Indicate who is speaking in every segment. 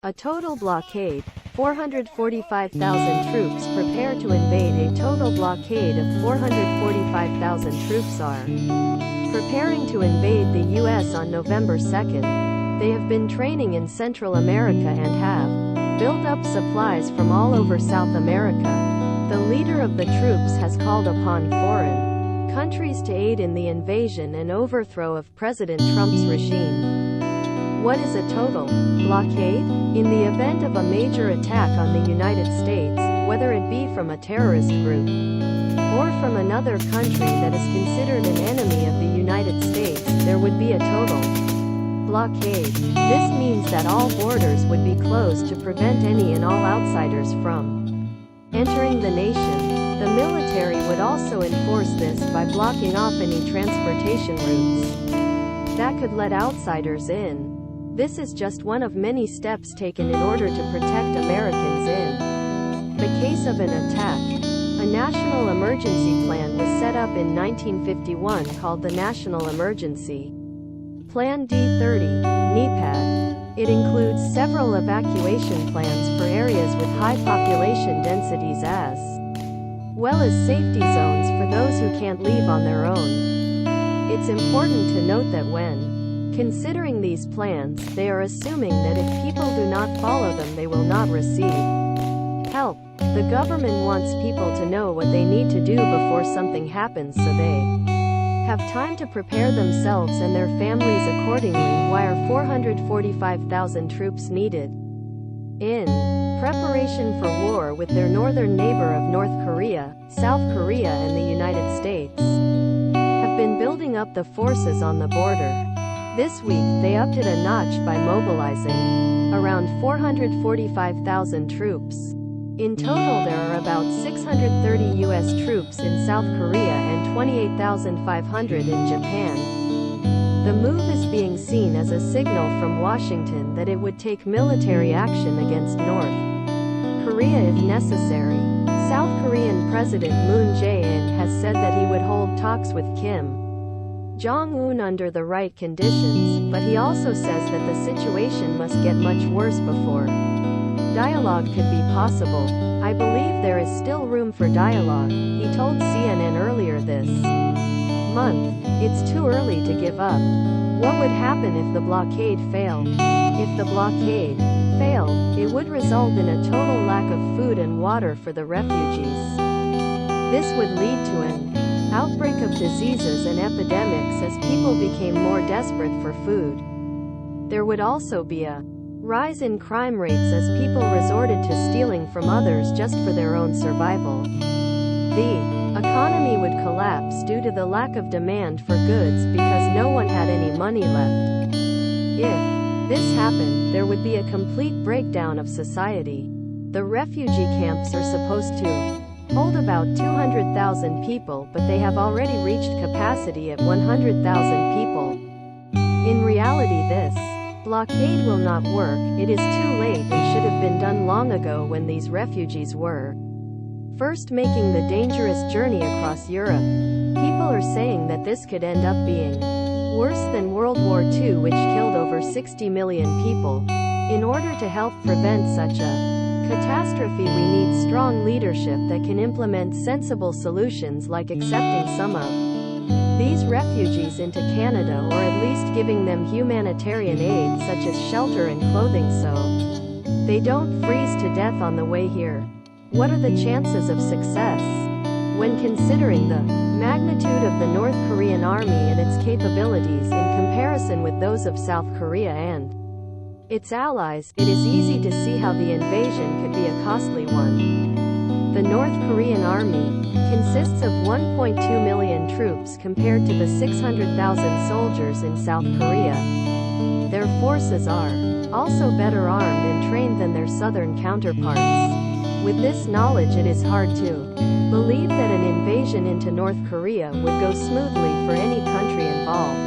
Speaker 1: A total blockade. 445,000 troops prepare to invade. A total blockade of 445,000 troops are preparing to invade the U.S. on November 2nd. They have been training in Central America and have built up supplies from all over South America. The leader of the troops has called upon foreign countries to aid in the invasion and overthrow of President Trump's regime. What is a total blockade? In the event of a major attack on the United States, whether it be from a terrorist group or from another country that is considered an enemy of the United States, there would be a total blockade. This means that all borders would be closed to prevent any and all outsiders from entering the nation. The military would also enforce this by blocking off any transportation routes that could let outsiders in. This is just one of many steps taken in order to protect Americans in the case of an attack. A national emergency plan was set up in 1951 called the National Emergency Plan D30, NEPAD. It includes several evacuation plans for areas with high population densities as well as safety zones for those who can't leave on their own. It's important to note that when considering these plans, they are assuming that if people do not follow them, they will not receive help. The government wants people to know what they need to do before something happens so they have time to prepare themselves and their families accordingly. Why are 445,000 troops needed? In preparation for war with their northern neighbor of North Korea, South Korea and the United States have been building up the forces on the border. This week, they upped it a notch by mobilizing around 445,000 troops. In total, there are about 630 U.S. troops in South Korea and 28,500 in Japan. The move is being seen as a signal from Washington that it would take military action against North Korea if necessary. South Korean President Moon Jae-in has said that he would hold talks with Kim Jong-un under the right conditions, but he also says that the situation must get much worse before dialogue could be possible. I believe there is still room for dialogue, he told CNN earlier this month. It's too early to give up. What would happen if the blockade failed? If the blockade failed, it would result in a total lack of food and water for the refugees. This would lead to an outbreak of diseases and epidemics as people became more desperate for food. There would also be a rise in crime rates as people resorted to stealing from others just for their own survival. The economy would collapse due to the lack of demand for goods because no one had any money left. If this happened, there would be a complete breakdown of society. The refugee camps are supposed to hold about 200,000 people, but they have already reached capacity at 100,000 people. In reality, this blockade will not work. It is too late and should have been done long ago when these refugees were first making the dangerous journey across Europe. People are saying that this could end up being worse than World War II, which killed over 60 million people. In order to help prevent such a catastrophe, we need strong leadership that can implement sensible solutions like accepting some of these refugees into Canada, or at least giving them humanitarian aid such as shelter and clothing so they don't freeze to death on the way here. What are the chances of success? When considering the magnitude of the North Korean army and its capabilities in comparison with those of South Korea and its allies, it is easy to see how the invasion could be a costly one. The North Korean army consists of 1.2 million troops compared to the 600,000 soldiers in South Korea. Their forces are also better armed and trained than their southern counterparts. With this knowledge, it is hard to believe that an invasion into North Korea would go smoothly for any country involved.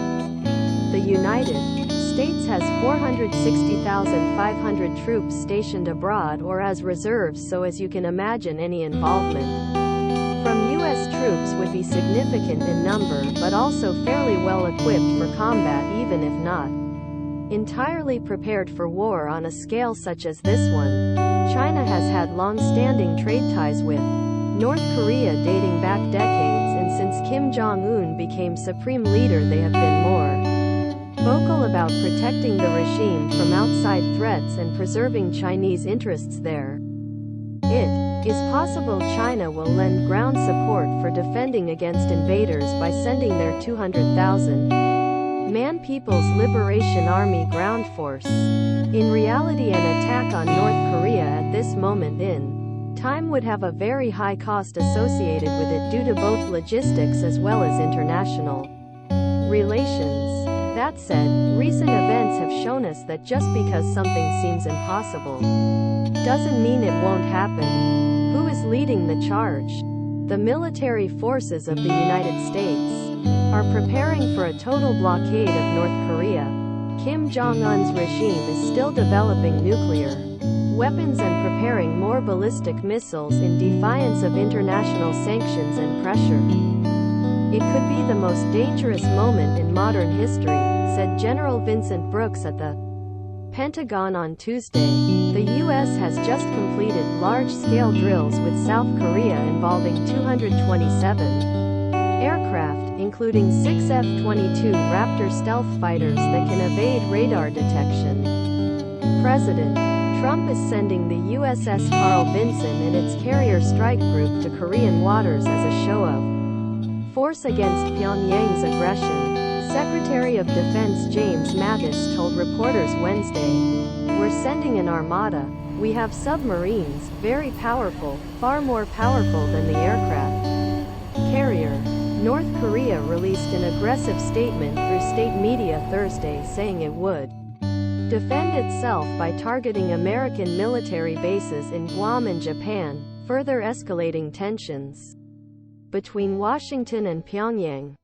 Speaker 1: The United States has 460,500 troops stationed abroad or as reserves, so as you can imagine, any involvement from U.S. troops would be significant in number, but also fairly well equipped for combat even if not entirely prepared for war on a scale such as this one. China has had long-standing trade ties with North Korea dating back decades, and since Kim Jong-un became supreme leader they have been more vocal about protecting the regime from outside threats and preserving Chinese interests there. It is possible China will lend ground support for defending against invaders by sending their 200,000-man People's Liberation Army ground force. In reality, an attack on North Korea at this moment in time would have a very high cost associated with it due to both logistics as well as international relations. That said, recent events have shown us that just because something seems impossible doesn't mean it won't happen. Who is leading the charge? The military forces of the United States are preparing for a total blockade of North Korea. Kim Jong-un's regime is still developing nuclear weapons and preparing more ballistic missiles in defiance of international sanctions and pressure. It could be the most dangerous moment in modern history, said General Vincent Brooks at the Pentagon on Tuesday. The U.S. has just completed large-scale drills with South Korea involving 227 aircraft, including 6 F-22 Raptor stealth fighters that can evade radar detection. President Trump is sending the USS Carl Vinson and its carrier strike group to Korean waters as a show of force against Pyongyang's aggression. Secretary of Defense James Mattis told reporters Wednesday, "We're sending an armada. We have submarines, very powerful, far more powerful than the aircraft carrier." North Korea released an aggressive statement through state media Thursday saying it would defend itself by targeting American military bases in Guam and Japan, further escalating tensions between Washington and Pyongyang.